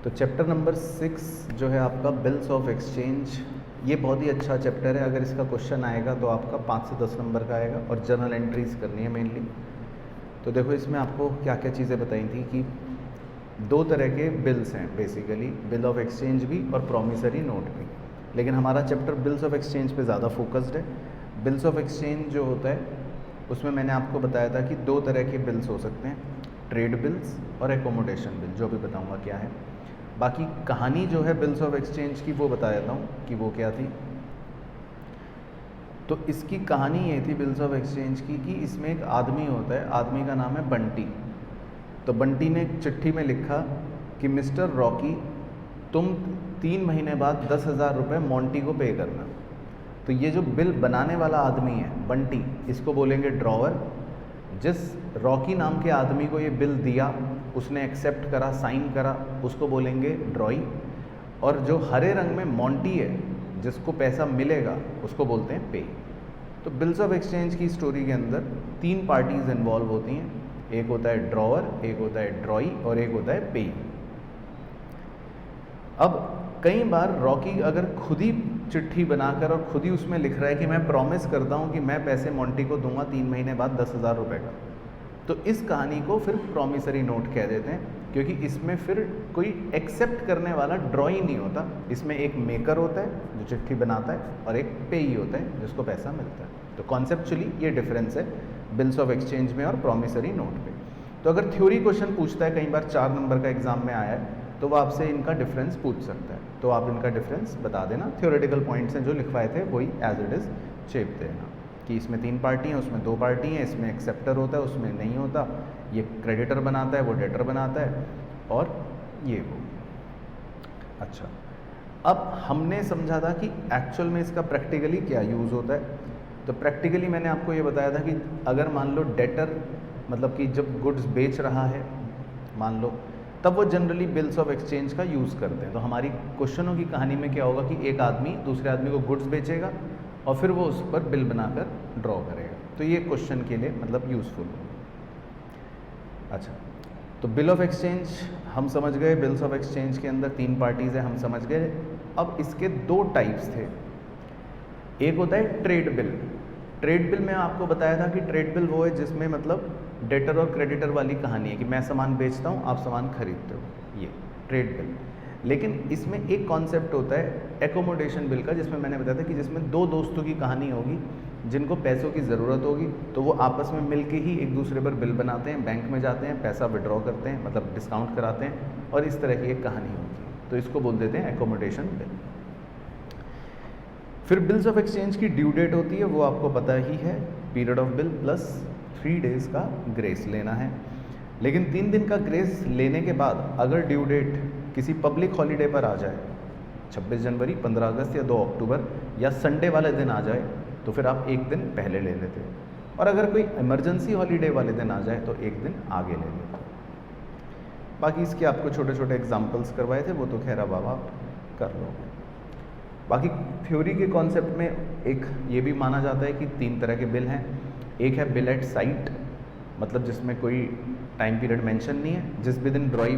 तो chapter number 6 जो है आपका बिल्स ऑफ एक्सचेंज, ये बहुत ही अच्छा चैप्टर है। अगर इसका क्वेश्चन आएगा तो आपका 5 से 10 नंबर का आएगा और जर्नल एंट्रीज करनी है मेनली। तो देखो इसमें आपको क्या क्या चीज़ें बताई थी कि दो तरह के बिल्स हैं बेसिकली, बिल ऑफ एक्सचेंज भी और प्रॉमिसरी नोट भी। लेकिन हमारा चैप्टर बिल्स ऑफ एक्सचेंज पे ज़्यादा फोकस्ड है। बिल्स ऑफ एक्सचेंज जो होता है उसमें मैंने आपको बताया था कि दो तरह के बिल्स हो सकते हैं, ट्रेड बिल्स और एकोमोडेशन बिल, जो भी बताऊंगा क्या है। बाकी कहानी जो है बिल्स ऑफ एक्सचेंज की वो बता देता हूँ कि वो क्या थी। तो इसकी कहानी ये थी बिल्स ऑफ एक्सचेंज की कि इसमें एक आदमी होता है, आदमी का नाम है बंटी। तो बंटी ने एक चिट्ठी में लिखा कि मिस्टर रॉकी, तुम 3 महीने बाद 10,000 रुपये मोंटी को पे करना। तो ये जो बिल बनाने वाला आदमी है बंटी, इसको बोलेंगे ड्रॉवर। जिस रॉकी नाम के आदमी को ये बिल दिया, उसने एक्सेप्ट करा, साइन करा, उसको बोलेंगे ड्रॉई। और जो हरे रंग में मोंटी है, जिसको पैसा मिलेगा, उसको बोलते हैं पे। तो बिल्स ऑफ एक्सचेंज की स्टोरी के अंदर 3 पार्टीज इन्वॉल्व होती हैं। एक होता है ड्रॉवर, एक होता है ड्रॉई और एक होता है पे। अब कई बार रॉकी अगर खुद ही चिट्ठी बनाकर और खुद ही उसमें लिख रहा है कि मैं प्रॉमिस करता हूँ कि मैं पैसे मोंटी को दूंगा 3 महीने बाद 10,000 रुपये का, तो इस कहानी को फिर प्रॉमिसरी नोट कह देते हैं, क्योंकि इसमें फिर कोई एक्सेप्ट करने वाला ड्रॉई नहीं होता। इसमें एक मेकर होता है जो चिट्ठी बनाता है और एक पेई होता है जिसको पैसा मिलता है। तो कॉन्सेप्चुअली ये डिफरेंस है बिल्स ऑफ एक्सचेंज में और प्रॉमिसरी नोट पे। तो अगर थ्योरी क्वेश्चन पूछता है, कई बार 4 नंबर का एग्जाम में आया है, तो वो आपसे इनका डिफरेंस पूछ सकता है। तो आप इनका डिफरेंस बता देना। थ्योरेटिकल पॉइंट्स हैं जो लिखवाए थे वही एज इट इज़ चेप देना कि इसमें 3 पार्टी हैं, उसमें 2 पार्टी हैं, इसमें एक्सेप्टर होता है, उसमें नहीं होता, ये क्रेडिटर बनाता है, वो डेटर बनाता है, और ये वो। अच्छा, अब हमने समझा था कि एक्चुअल में इसका प्रैक्टिकली क्या यूज़ होता है। तो प्रैक्टिकली मैंने आपको ये बताया था कि अगर मान लो डेटर, मतलब कि जब गुड्स बेच रहा है मान लो, तब वो जनरली बिल्स ऑफ एक्सचेंज का यूज़ करते हैं। तो हमारी क्वेश्चनों की कहानी में क्या होगा कि एक आदमी दूसरे आदमी को गुड्स बेचेगा और फिर वो उस पर बिल बनाकर ड्रॉ करेगा। तो ये क्वेश्चन के लिए मतलब यूज़फुल होगा। अच्छा, तो बिल ऑफ एक्सचेंज हम समझ गए। बिल्स ऑफ एक्सचेंज के अंदर 3 पार्टीज़ हैं, हम समझ गए। अब इसके 2 टाइप्स थे। एक होता है ट्रेड बिल। ट्रेड बिल में आपको बताया था कि ट्रेड बिल वो है जिसमें मतलब डेटर और क्रेडिटर वाली कहानी है कि मैं सामान बेचता हूँ, आप सामान खरीदते हो, ये ट्रेड बिल। लेकिन इसमें एक कॉन्सेप्ट होता है एकोमोडेशन बिल का, जिसमें मैंने बताया था कि जिसमें 2 दोस्तों की कहानी होगी जिनको पैसों की ज़रूरत होगी, तो वो आपस में मिलके ही एक दूसरे पर बिल बनाते हैं, बैंक में जाते हैं, पैसा विड्रॉ करते हैं, मतलब डिस्काउंट कराते हैं, और इस तरह की एक कहानी होती है। तो इसको बोल देते हैं एकोमोडेशन बिल। फिर बिल्स ऑफ एक्सचेंज की ड्यू डेट होती है, वो आपको पता ही है, period of bill plus 3 days का ग्रेस लेना है। लेकिन 3 दिन का ग्रेस लेने के बाद अगर ड्यू डेट किसी पब्लिक हॉलीडे पर आ जाए, 26 जनवरी, 15 अगस्त या 2 अक्टूबर या संडे वाले दिन आ जाए, तो फिर आप 1 दिन पहले ले लेते हो। और अगर कोई इमरजेंसी हॉलीडे वाले दिन आ जाए तो 1 दिन आगे ले लेते हो। बाकी इसके आपको छोटे छोटे एग्जाम्पल्स करवाए थे, वो तो खैर अब आप कर लो। बाकी थ्योरी के कॉन्सेप्ट में एक ये भी माना जाता है कि 3 तरह के बिल हैं। एक है बिल एट साइट, मतलब जिसमें कोई टाइम पीरियड मेंशन नहीं है, जिस भी दिन ड्रॉई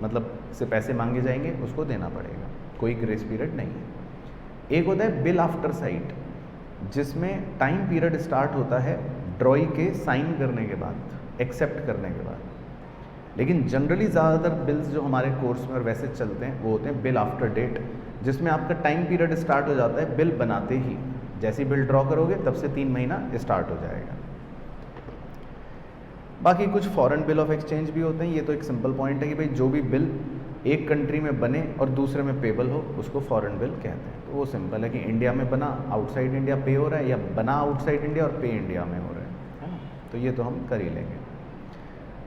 मतलब से पैसे मांगे जाएंगे उसको देना पड़ेगा, कोई ग्रेस पीरियड नहीं है। एक होता है बिल आफ्टर साइट, जिसमें टाइम पीरियड स्टार्ट होता है ड्रॉई के साइन करने के बाद, एक्सेप्ट करने के बाद। लेकिन जनरली ज़्यादातर बिल्स जो हमारे कोर्स में और वैसे चलते हैं वो होते हैं बिल आफ्टर डेट, जिसमें आपका टाइम पीरियड स्टार्ट हो जाता है बिल बनाते ही। जैसे ही बिल ड्रॉ करोगे तब से 3 महीना स्टार्ट हो जाएगा। बाकी कुछ फॉरेन बिल ऑफ एक्सचेंज भी होते हैं। ये तो एक सिंपल पॉइंट है कि भाई जो भी बिल एक कंट्री में बने और दूसरे में पेबल हो उसको फॉरेन बिल कहते हैं। तो वो सिंपल है कि इंडिया में बना, आउटसाइड इंडिया पे हो रहा है, या बना आउटसाइड इंडिया और पे इंडिया में हो रहा है ना। तो ये तो हम कर ही लेंगे।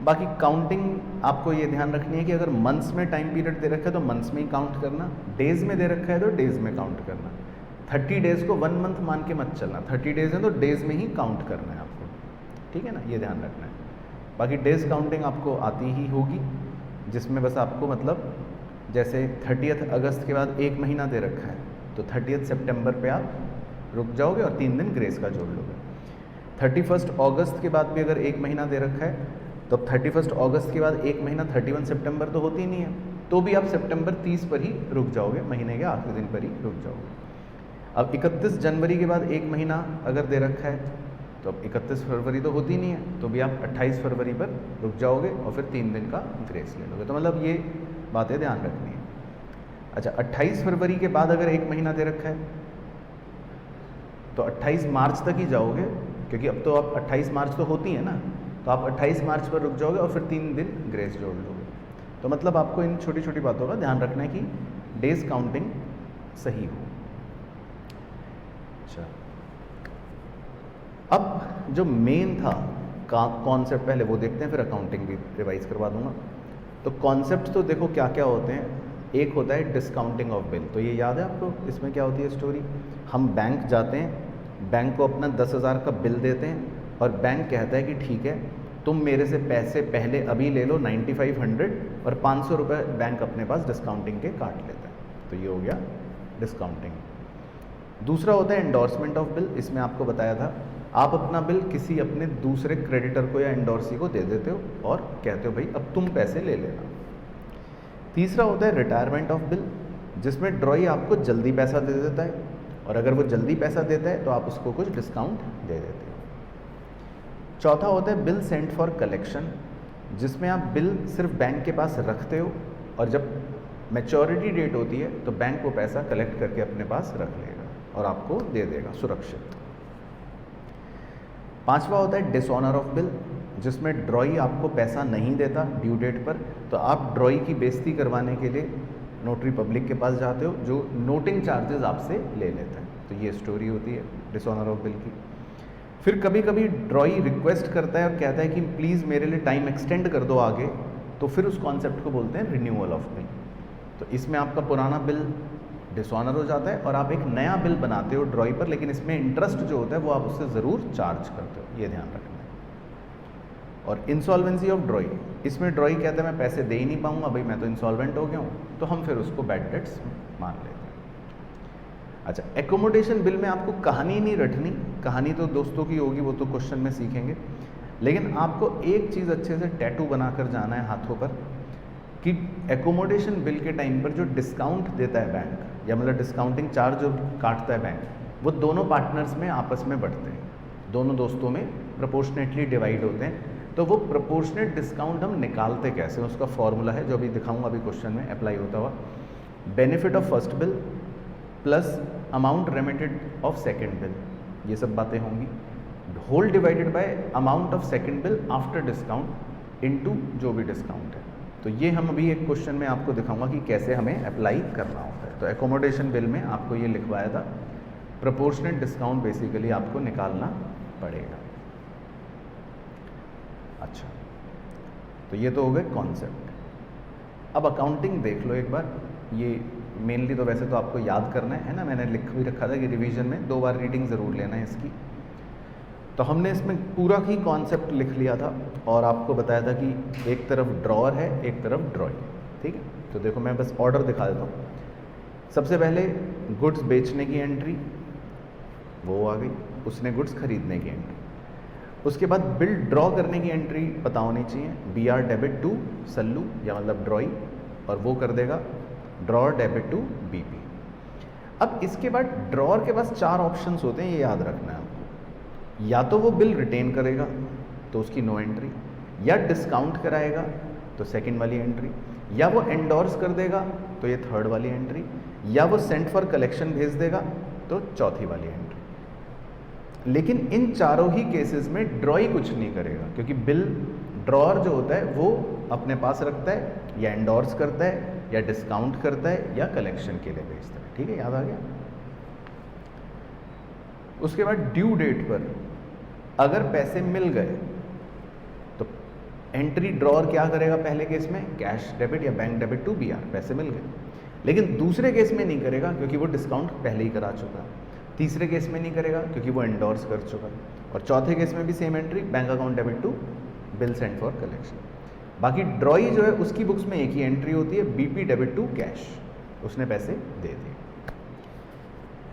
बाकी काउंटिंग आपको ये ध्यान रखनी है कि अगर मंथ्स में टाइम पीरियड दे रखा है तो मंथ्स में ही काउंट करना, डेज़ में दे रखा है तो डेज़ में काउंट करना। 30 डेज़ को 1 मंथ मान के मत चलना, 30 डेज़ है तो डेज़ में ही काउंट करना है आपको, ठीक है ना, ये ध्यान रखना है। बाकी डेज़ काउंटिंग आपको आती ही होगी, जिसमें बस आपको मतलब जैसे 30 अगस्त के बाद 1 महीना दे रखा है तो 30 सितंबर पे आप रुक जाओगे और 3 दिन ग्रेस का जोड़ लोगे। 31 अगस्त के बाद भी अगर 1 महीना दे रखा है तो 31 अगस्त के बाद 1 महीना 31 सितंबर तो होती नहीं है, तो भी आप सितंबर 30 पर ही रुक जाओगे, महीने के आखिरी दिन पर ही रुक जाओगे। अब 31 जनवरी के बाद एक महीना अगर दे रखा है तो अब 31 फरवरी तो होती नहीं है, तो भी आप 28 फरवरी पर रुक जाओगे और फिर 3 दिन का ग्रेस ले लोगे। तो मतलब ये बातें ध्यान रखनी है। अच्छा, 28 फरवरी के बाद अगर एक महीना दे रखा है तो 28 मार्च तक ही जाओगे, क्योंकि अब तो आप 28 मार्च तो होती है ना, तो आप 28 मार्च पर रुक जाओगे और फिर 3 दिन ग्रेस जोड़ लोगे। तो मतलब आपको इन छोटी छोटी बातों का ध्यान रखना है कि डेज काउंटिंग सही हो। अच्छा, अब जो मेन था कॉन्सेप्ट पहले वो देखते हैं, फिर अकाउंटिंग भी रिवाइज करवा दूंगा। तो कॉन्सेप्ट तो देखो क्या क्या होते हैं। एक होता है डिस्काउंटिंग ऑफ बिल, तो ये याद है आपको, इसमें क्या होती है स्टोरी। हम बैंक जाते हैं, बैंक को अपना 10,000 का बिल देते हैं और बैंक कहता है कि ठीक है तुम मेरे से पैसे पहले अभी ले लो 9500 और 500 रुपये बैंक अपने पास डिस्काउंटिंग के काट लेता है। तो ये हो गया डिस्काउंटिंग। दूसरा होता है एंडोर्समेंट ऑफ बिल। इसमें आपको बताया था, आप अपना बिल किसी अपने दूसरे क्रेडिटर को या एंडोर्सी को दे देते हो और कहते हो भाई अब तुम पैसे ले लेना। तीसरा होता है रिटायरमेंट ऑफ बिल, जिसमें ड्रॉई आपको जल्दी पैसा दे देता है और अगर वो जल्दी पैसा देता है तो आप उसको कुछ डिस्काउंट दे देते हो। चौथा होता है बिल सेंट फॉर कलेक्शन, जिसमें आप बिल सिर्फ बैंक के पास रखते हो और जब मैच्योरिटी डेट होती है तो बैंक वो पैसा कलेक्ट करके अपने पास रख लेगा और आपको दे देगा सुरक्षित। पांचवा होता है डिसऑनर ऑफ बिल, जिसमें ड्रॉई आपको पैसा नहीं देता ड्यू डेट पर, तो आप ड्रॉई की बेइज्जती करवाने के लिए नोटरी पब्लिक के पास जाते हो जो नोटिंग चार्जेस आपसे ले लेता है। तो ये स्टोरी होती है डिसऑनर ऑफ बिल की। फिर कभी कभी ड्रॉई रिक्वेस्ट करता है और कहता है कि प्लीज़ मेरे लिए टाइम एक्सटेंड कर दो आगे, तो फिर उस कॉन्सेप्ट को बोलते हैं रिन्यूअल ऑफ बिल। तो इसमें आपका पुराना बिल डिसऑनर हो जाता है और आप एक नया बिल बनाते हो ड्रॉई पर, लेकिन इसमें इंटरेस्ट जो होता है वो आप उससे ज़रूर चार्ज करते हो, ये ध्यान रखना है। और इंसॉल्वेंसी ऑफ ड्रॉई, इसमें ड्रॉई कहता है मैं पैसे दे ही नहीं पाऊंगा, भाई मैं तो इंसॉल्वेंट हो गया हूँ, तो हम फिर उसको बैड डेट्स मान लेते हैं। अच्छा, एकोमोडेशन बिल में आपको कहानी नहीं रटनी, कहानी तो दोस्तों की होगी, वो तो क्वेश्चन में सीखेंगे, लेकिन आपको एक चीज़ अच्छे से टैटू बनाकर जाना है हाथों पर कि एकोमोडेशन बिल के टाइम पर जो डिस्काउंट देता है बैंक, या मतलब डिस्काउंटिंग चार्ज जो काटता है बैंक, वो दोनों पार्टनर्स में आपस में बढ़ते हैं, दोनों दोस्तों में प्रोपोर्शनेटली डिवाइड होते हैं। तो वो प्रोपोर्शनेट डिस्काउंट हम निकालते कैसे, उसका फॉर्मूला है जो अभी दिखाऊंगा, अभी क्वेश्चन में अप्लाई होता हुआ। Benefit of first bill plus amount remitted of second bill, ये सब बातें होंगी। Whole divided by amount of second bill after discount into जो भी डिस्काउंट है। तो ये हम अभी एक क्वेश्चन में आपको दिखाऊंगा कि कैसे हमें अप्लाई करना होता है। तो एकोमोडेशन बिल में आपको ये लिखवाया था, प्रोपोर्शनेट डिस्काउंट बेसिकली आपको निकालना पड़ेगा। अच्छा, तो ये तो हो गए कॉन्सेप्ट। अब अकाउंटिंग देख लो एक बार। ये मेनली तो वैसे तो आपको याद करना है ना, मैंने लिख भी रखा था कि रिवीजन में 2 बार रीडिंग ज़रूर लेना है इसकी। तो हमने इसमें पूरा ही कॉन्सेप्ट लिख लिया था और आपको बताया था कि एक तरफ ड्रॉअर है, एक तरफ ड्रॉई, ठीक है। तो देखो मैं बस ऑर्डर दिखा देता हूँ। सबसे पहले गुड्स बेचने की एंट्री वो आ गई, उसने गुड्स खरीदने की एंट्री। उसके बाद बिल ड्रॉ करने की एंट्री पता होनी चाहिए, BR डेबिट टू सल्लू या मतलब ड्रॉई, और वो कर देगा ड्रॉअर डेबिट टू BP। अब इसके बाद ड्रॉअर के पास 4 ऑप्शंस होते हैं, ये याद रखना है आपको। या तो वो बिल रिटेन करेगा तो उसकी नो एंट्री, या डिस्काउंट कराएगा तो सेकंड वाली एंट्री, या वो एंडोर्स कर देगा तो ये थर्ड वाली एंट्री, या वो सेंट फॉर कलेक्शन भेज देगा तो चौथी वाली एंट्री। लेकिन इन चारों ही केसेस में ड्रॉई कुछ नहीं करेगा, क्योंकि बिल ड्रॉअर जो होता है वो अपने पास रखता है, या एंडोर्स करता है, या डिस्काउंट करता है, या कलेक्शन के लिए भेजता है। ठीक है, याद आ गया। उसके बाद ड्यू डेट पर अगर पैसे मिल गए तो एंट्री ड्रॉअर क्या करेगा, पहले केस में कैश डेबिट या बैंक डेबिट टू BR, पैसे मिल गए। लेकिन दूसरे केस में नहीं करेगा क्योंकि वो डिस्काउंट पहले ही करा चुका है। तीसरे केस में नहीं करेगा क्योंकि वो एंडोर्स कर चुका है। और चौथे केस में भी same entry, bank account debit to bill sent for collection. बाकी ड्रॉई जो है उसकी बुक्स में एक ही एंट्री होती है, BP डेबिट टू कैश, उसने पैसे दे दिए।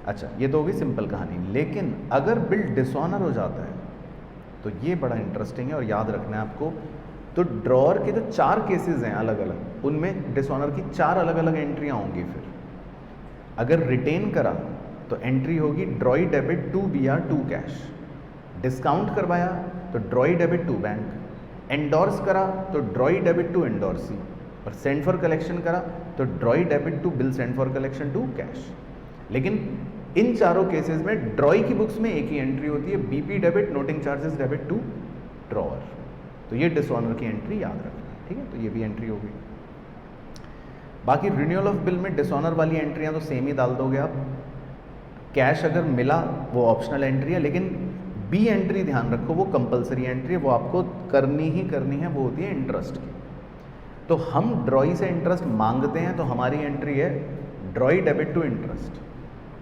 अच्छा, ये तो होगी सिंपल कहानी। लेकिन अगर बिल डिसऑनर हो जाता है तो ये बड़ा इंटरेस्टिंग है और याद रखना है आपको। तो ड्रॉअर के जो 4 केसेस हैं अलग अलग, उनमें डिसऑनर की 4 अलग अलग एंट्रियाँ होंगी। फिर अगर रिटेन करा तो एंट्री होगी drawee debit to BR to cash, discount करवाया तो drawee debit to bank, endorse करा तो ड्रॉई डेबिट टू एंडोर्सी, और सेंड फॉर कलेक्शन करा तो drawee debit to bill send for collection to cash. लेकिन इन चारों केसेस में ड्रॉई की बुक्स में एक ही एंट्री होती है, BP debit noting charges debit to drawer. तो ये डिसऑनर की एंट्री याद रखना, ठीक है। तो ये भी एंट्री हो गई। बाकी रिन्यूअल ऑफ बिल में डिसऑनर वाली एंट्रियां तो सेम ही डाल दोगे आप। कैश अगर मिला वो ऑप्शनल एंट्री है, लेकिन B एंट्री ध्यान रखो वो कंपलसरी एंट्री है, वो आपको करनी ही करनी है, वो होती है इंटरेस्ट की। तो हम ड्रॉई से इंटरेस्ट मांगते हैं तो हमारी एंट्री है ड्रॉई डेबिट टू इंटरेस्ट,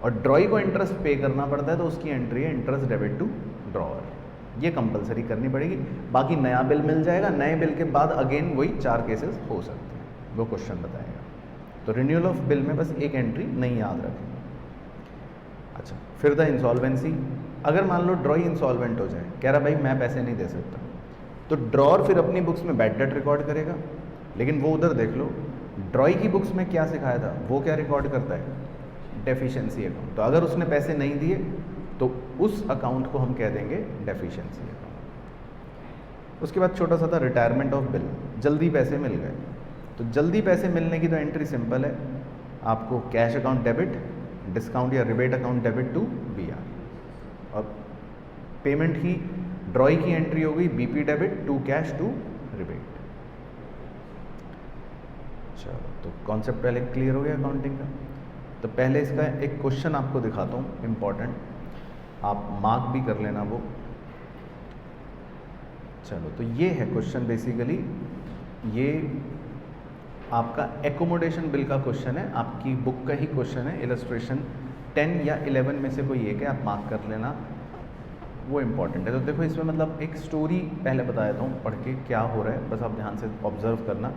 और ड्रॉई को इंटरेस्ट पे करना पड़ता है तो उसकी एंट्री है इंटरेस्ट डेबिट टू ड्रॉअर। ये कंपलसरी करनी पड़ेगी। बाकी नया बिल मिल जाएगा, नए बिल के बाद अगेन वही 4 केसेस हो सकते हैं, वो क्वेश्चन बताएगा। तो रिन्यूअल ऑफ बिल में बस एक एंट्री नहीं याद रखें। अच्छा, फिर द इंसॉल्वेंसी। अगर मान लो ड्रॉई इंसॉल्वेंट हो जाए, कह रहा भाई मैं पैसे नहीं दे सकता, तो ड्रॉअर फिर अपनी बुक्स में बैड डेट रिकॉर्ड करेगा। लेकिन वो उधर देख लो, ड्रॉई की बुक्स में क्या सिखाया था, वो क्या रिकॉर्ड करता है, डेफिशिएंसी अकाउंट। तो अगर उसने पैसे नहीं दिए तो उस अकाउंट को हम कह देंगे डेफिशिएंसी अकाउंट। उसके बाद छोटा सा था रिटायरमेंट ऑफ बिल, जल्दी पैसे मिल गए। तो जल्दी पैसे मिलने की तो एंट्री सिंपल है, आपको कैश अकाउंट डेबिट, डिस्काउंट या rebate account debit to BR, और पेमेंट की ड्रॉई की एंट्री हो गई BP debit to cash to rebate. चलो, तो कॉन्सेप्ट पहले क्लियर हो गया अकाउंटिंग का। तो पहले इसका एक क्वेश्चन आपको दिखाता हूँ इम्पॉर्टेंट, आप मार्क भी कर लेना वो। चलो, तो ये है क्वेश्चन, बेसिकली ये आपका एकोमोडेशन बिल का क्वेश्चन है, आपकी बुक का ही क्वेश्चन है। इलस्ट्रेशन 10 या 11 में से कोई एक है, आप मार्क कर लेना, वो इम्पॉर्टेंट है। तो देखो इसमें मतलब एक स्टोरी पहले बता देता हूँ पढ़ के क्या हो रहा है, बस आप ध्यान से ऑब्जर्व करना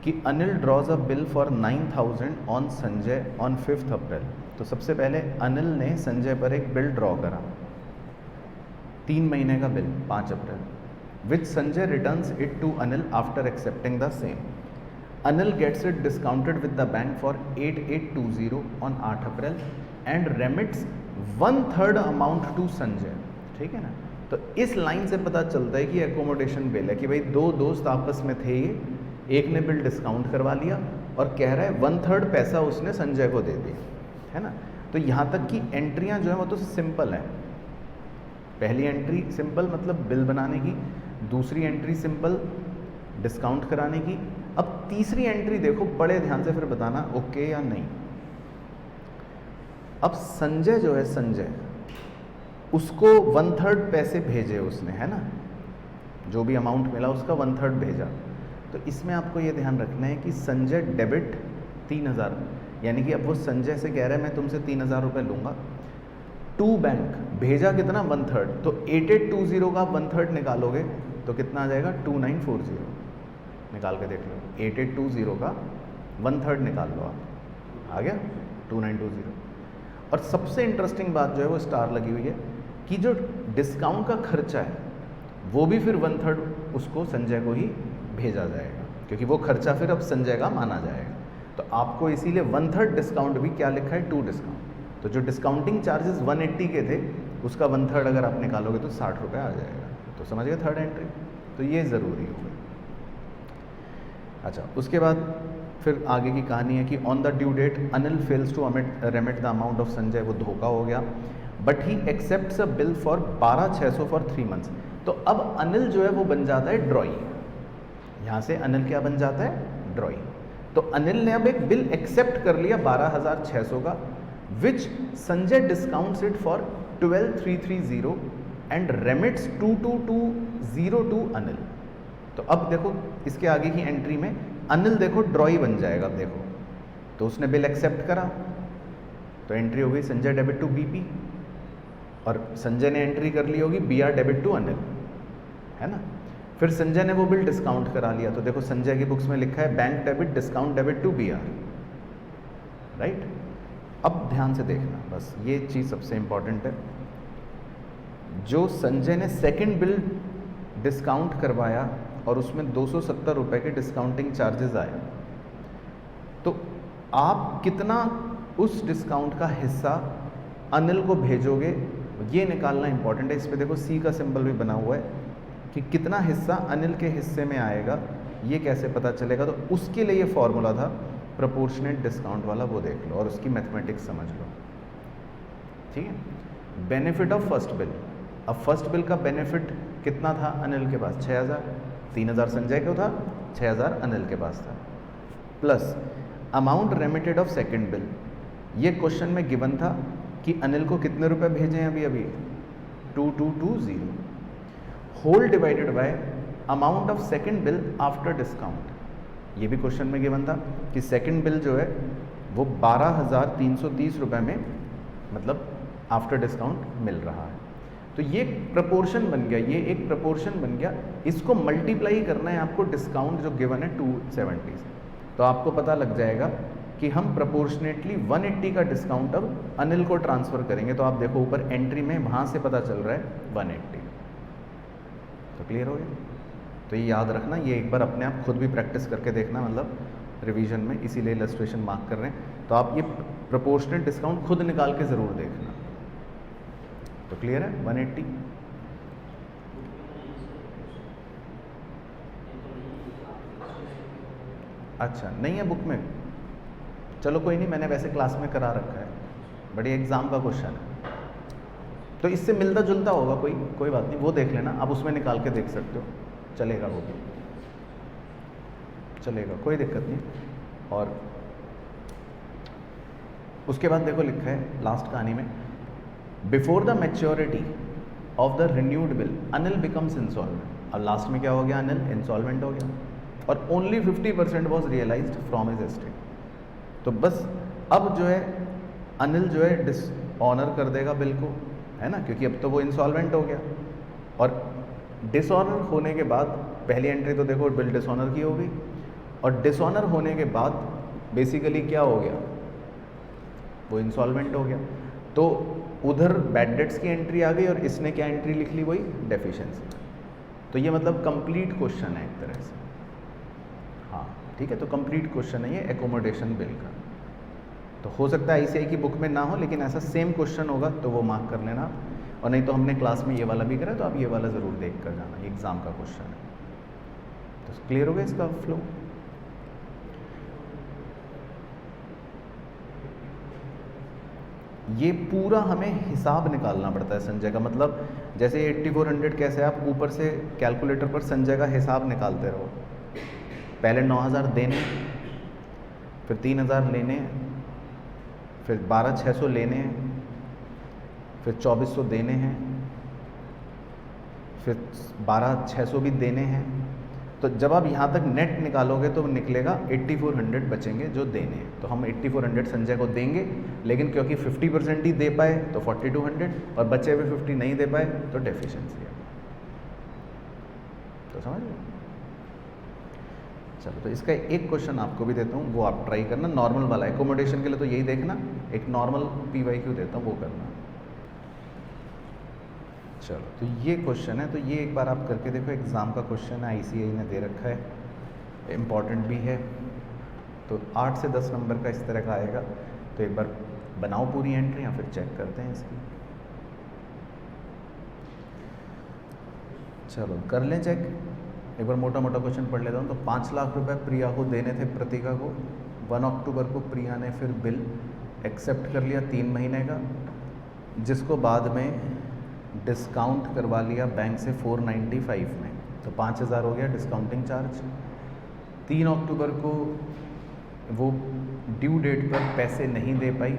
कि Anil draws a bill for 9,000 on Sanjay on 5 अप्रैल। तो सबसे पहले अनिल ने संजय पर एक बिल ड्रॉ करा, 3 महीने का bill 5 April, which Sanjay returns it to Anil after accepting the same. Anil gets it discounted with the bank for 8820 on 8 April and remits 1/3 amount to Sanjay. ठीक है ना। तो इस लाइन से पता चलता है कि एकोमोडेशन बिल है, कि भाई दो दोस्त आपस में थे, ये एक ने बिल डिस्काउंट करवा लिया और कह रहा है 1/3 पैसा उसने संजय को दे दिया, है ना। तो यहाँ तक की एंट्रियाँ जो है वो तो सिंपल है। पहली एंट्री सिंपल मतलब बिल बनाने की, दूसरी एंट्री सिंपल डिस्काउंट कराने की। अब तीसरी एंट्री देखो बड़े ध्यान से, फिर बताना ओके या नहीं। अब संजय जो है, संजय उसको 1/3 पैसे भेजे उसने, है ना, जो भी अमाउंट मिला उसका 1/3 भेजा। तो इसमें आपको ये ध्यान रखना है कि संजय डेबिट 3000, यानी कि अब वो संजय से कह रहा है मैं तुमसे 3000 रुपये लूँगा, टू बैंक भेजा कितना 1/3। तो 8820 का 1/3 निकालोगे तो कितना आ जाएगा 2940, निकाल के देख लो। 8820 का 1/3 निकाल लो आप, आ गया 2920। और सबसे इंटरेस्टिंग बात जो है वो स्टार लगी हुई है कि जो डिस्काउंट का खर्चा है वो भी फिर 1/3 उसको संजय को ही भेजा जाएगा, क्योंकि वो खर्चा फिर अब संजय का माना जाएगा। तो आपको इसीलिए 1/3 डिस्काउंट भी क्या लिखा है, 2 डिस्काउंट। तो जो डिस्काउंटिंग चार्जेस 180 के थे उसका 1/3 अगर आप निकालोगे तो 60 रुपये आ जाएगा। तो समझ गए थर्ड एंट्री, तो ये ज़रूरी होगी। अच्छा, उसके बाद फिर आगे की कहानी है कि on the due date Anil fails to remit the amount of Sanjay, वो धोखा हो गया, but he accepts a bill for 12,600 for 3 months. तो अब अनिल जो है वो बन जाता है ड्रॉई, यहाँ से अनिल क्या बन जाता है, ड्रॉई। तो अनिल ने अब एक बिल एक्सेप्ट कर लिया 12,600 का, which Sanjay discounts it for 12,330 and remits 2220 to Anil. तो अब देखो इसके आगे की एंट्री में अनिल देखो ड्रॉई बन जाएगा। अब देखो तो उसने बिल एक्सेप्ट करा तो एंट्री हो गई संजय डेबिट टू BP, और संजय ने एंट्री कर ली होगी BR डेबिट टू अनिल, है ना। फिर संजय ने वो बिल डिस्काउंट करा लिया, तो देखो संजय की बुक्स में लिखा है bank debit discount debit to BR, right. अब ध्यान से देखना, बस ये चीज़ सबसे इंपॉर्टेंट है। जो संजय ने सेकंड बिल डिस्काउंट करवाया और उसमें 270 रुपये के डिस्काउंटिंग चार्जेस आए, तो आप कितना उस डिस्काउंट का हिस्सा अनिल को भेजोगे, ये निकालना इंपॉर्टेंट है। इस पे देखो सी का सिंबल भी बना हुआ है कि कितना हिस्सा अनिल के हिस्से में आएगा, ये कैसे पता चलेगा। तो उसके लिए ये फॉर्मूला था प्रोपोर्शनेट डिस्काउंट वाला, वो देख लो और उसकी मैथमेटिक्स समझ लो, ठीक है। बेनिफिट ऑफ फर्स्ट बिल, अब फर्स्ट बिल का बेनिफिट कितना था अनिल के पास, 6000, 3000 संजय को था, 6000 अनिल के पास था, plus amount remitted of second bill. ये क्वेश्चन में गिवन था कि अनिल को कितने रुपए भेजे हैं अभी 2220, whole divided by amount of second bill after discount. ये भी क्वेश्चन में गिवन था कि सेकंड बिल जो है वो 12,330 रुपये में मतलब आफ्टर डिस्काउंट मिल रहा है। तो ये प्रपोर्शन बन गया, ये एक प्रपोर्शन बन गया। इसको मल्टीप्लाई करना है आपको डिस्काउंट जो गिवन है 270 से, तो आपको पता लग जाएगा कि हम प्रपोर्शनेटली 180 का डिस्काउंट अब अनिल को ट्रांसफ़र करेंगे। तो आप देखो ऊपर एंट्री में वहाँ से पता चल रहा है 180। तो क्लियर हो गया। तो ये याद रखना, ये एक बार अपने आप खुद भी प्रैक्टिस करके देखना, मतलब रिवीजन में, इसीलिए इलस्ट्रेशन मार्क कर रहे हैं। तो आप ये प्रोपोर्शनेट डिस्काउंट खुद निकाल के ज़रूर देखना। तो क्लियर है 180। अच्छा नहीं है बुक में, चलो कोई नहीं, मैंने वैसे क्लास में करा रखा है, बड़ी एग्ज़ाम का क्वेश्चन है तो इससे मिलता जुलता होगा, कोई बात नहीं, वो देख लेना, आप उसमें निकाल के देख सकते हो, चलेगा, वो भी चलेगा, कोई दिक्कत नहीं। और उसके बाद देखो लिखा है लास्ट कहानी में, before the maturity of the renewed bill Anil becomes insolvent. अब लास्ट में क्या हो गया, अनिल इंसॉल्वेंट हो गया और only 50% was realised from his estate. तो बस अब जो है अनिल जो है डिसऑनर कर देगा बिल को, है ना, क्योंकि अब तो वो इंसॉल्वेंट हो गया। और डिसऑनर होने के बाद पहली एंट्री तो देखो बिल डिसऑनर की हो गई, और डिसऑनर होने के बाद बेसिकली क्या हो गया, वो इंसॉल्वेंट हो गया। तो उधर बैड डेट्स की एंट्री आ गई और इसने क्या एंट्री लिख ली, वही डेफिशिएंसी। तो ये मतलब कंप्लीट क्वेश्चन है एक तरह से, हाँ ठीक है। तो कंप्लीट क्वेश्चन है ये एकोमोडेशन बिल का। तो हो सकता है ICI की बुक में ना हो, लेकिन ऐसा सेम क्वेश्चन होगा तो वो मार्क कर लेना, और नहीं तो हमने क्लास में ये वाला भी करा, तो आप ये वाला ज़रूर देख कर जाना, ये एग्ज़ाम का क्वेश्चन है। तो क्लियर हो गया इसका फ्लो। ये पूरा हमें हिसाब निकालना पड़ता है संजय का, मतलब जैसे 8400 कैसे, आप ऊपर से कैलकुलेटर पर संजय का हिसाब निकालते रहो। पहले 9000 देने, फिर 3000 लेने, फिर 12600 लेने हैं, फिर 2400 देने हैं, फिर 12600 भी देने हैं। तो जब आप यहाँ तक नेट निकालोगे तो निकलेगा 8400 बचेंगे जो देने हैं। तो हम 8400 संजय को देंगे, लेकिन क्योंकि 50% ही दे पाए तो 4200, और बचे हुए 50 नहीं दे पाए तो डेफिशिएंसी है। तो समझ लो। चलो तो इसका एक क्वेश्चन आपको भी देता हूँ, वो आप ट्राई करना, नॉर्मल वाला। एकोमोडेशन के लिए तो यही देखना, एक नॉर्मल PYQ देता हूँ, वो करना। चलो तो ये क्वेश्चन है, तो ये एक बार आप करके देखो, एग्ज़ाम का क्वेश्चन है, ICI ने दे रखा है, इम्पॉर्टेंट भी है। तो 8 से 10 नंबर का इस तरह का आएगा। तो एक बार बनाओ पूरी एंट्री या फिर चेक करते हैं इसकी। चलो कर लें चेक, एक बार मोटा मोटा क्वेश्चन पढ़ लेता हूँ। तो 5 लाख रुपए प्रिया को देने थे प्रतिका को। 1 अक्टूबर को प्रिया ने फिर बिल एक्सेप्ट कर लिया 3 महीने का, जिसको बाद में डिस्काउंट करवा लिया बैंक से 495 में। तो 5000 हो गया डिस्काउंटिंग चार्ज। 3 अक्टूबर को वो ड्यू डेट पर पैसे नहीं दे पाई,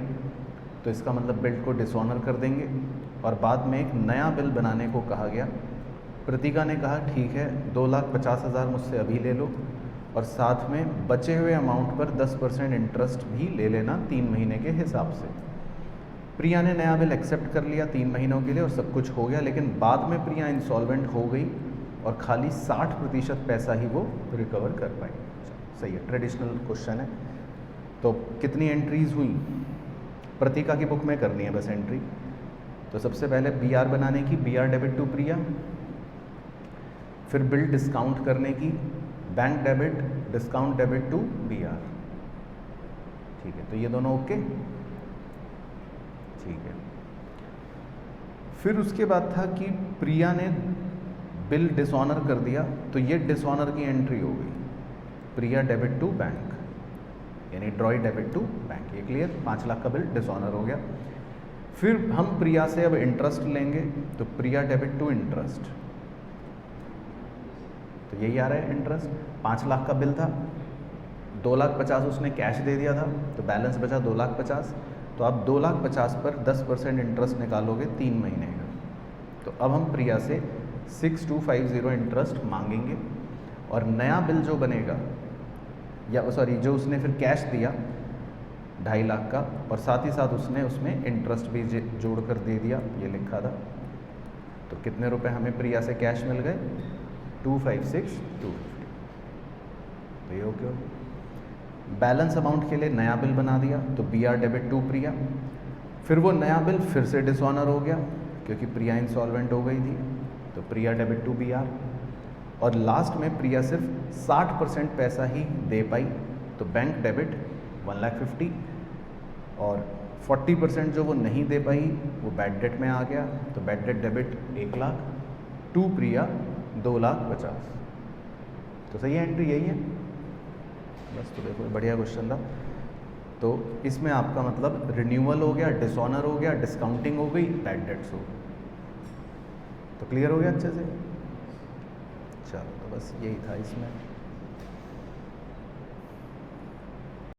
तो इसका मतलब बिल को डिसऑनर कर देंगे। और बाद में एक नया बिल बनाने को कहा गया। प्रतिका ने कहा ठीक है 2,50,000 मुझसे अभी ले लो, और साथ में बचे हुए अमाउंट पर 10% इंटरेस्ट भी ले लेना 3 महीने के हिसाब से। प्रिया ने नया बिल एक्सेप्ट कर लिया 3 महीनों के लिए और सब कुछ हो गया, लेकिन बाद में प्रिया इंसॉल्वेंट हो गई और खाली 60% पैसा ही वो रिकवर कर पाई। सही है, ट्रेडिशनल क्वेश्चन है। तो कितनी एंट्रीज हुई, प्रतिका की बुक में करनी है बस एंट्री। तो सबसे पहले BR बनाने की, BR डेबिट टू प्रिया, फिर बिल डिस्काउंट करने की, bank debit, discount debit to BR। ठीक है, तो ये दोनों ओके। ठीक है, फिर उसके बाद था कि प्रिया ने बिल डिसऑनर कर दिया, तो ये डिसऑनर की एंट्री हो गई, प्रिया डेबिट टू बैंक, यानी ड्रॉई डेबिट टू बैंक। ये क्लियर, 5 लाख का बिल डिसऑनर हो गया। फिर हम प्रिया से अब इंटरेस्ट लेंगे, तो प्रिया डेबिट टू इंटरेस्ट, तो यही आ रहा है इंटरेस्ट। 5 लाख का बिल था, 2,50,000 उसने कैश दे दिया था, तो बैलेंस बचा 2,50,000। तो आप 2,50,000 पर 10% इंटरेस्ट निकालोगे 3 महीने का। तो अब हम प्रिया से 6250 इंटरेस्ट मांगेंगे, और नया बिल जो बनेगा, या सॉरी जो उसने फिर कैश दिया 2.5 लाख का, और साथ ही साथ उसने उसमें इंटरेस्ट भी जोड़ कर दे दिया, ये लिखा था। तो कितने रुपए हमें प्रिया से कैश मिल गए? 256,250। तो ये ओके हो। बैलेंस अमाउंट के लिए नया बिल बना दिया, तो BR डेबिट टू प्रिया। फिर वो नया बिल फिर से डिसऑनर हो गया, क्योंकि प्रिया इंसॉल्वेंट हो गई थी, तो प्रिया डेबिट टू BR। और लास्ट में प्रिया सिर्फ 60% पैसा ही दे पाई, तो बैंक डेबिट 1,50,000, और 40% जो वो नहीं दे पाई वो बैड डेट में आ गया, तो bad debt debit 1 lakh to Priya 2,50,000। तो सही है, एंट्री यही है बस। तो देखो बढ़िया क्वेश्चन था। तो इसमें आपका मतलब रिन्यूअल हो गया, डिसऑनर हो गया, डिस्काउंटिंग हो गई, बैड डेट्स हो गई। तो क्लियर हो गया अच्छे से? चलो, तो बस यही था इसमें।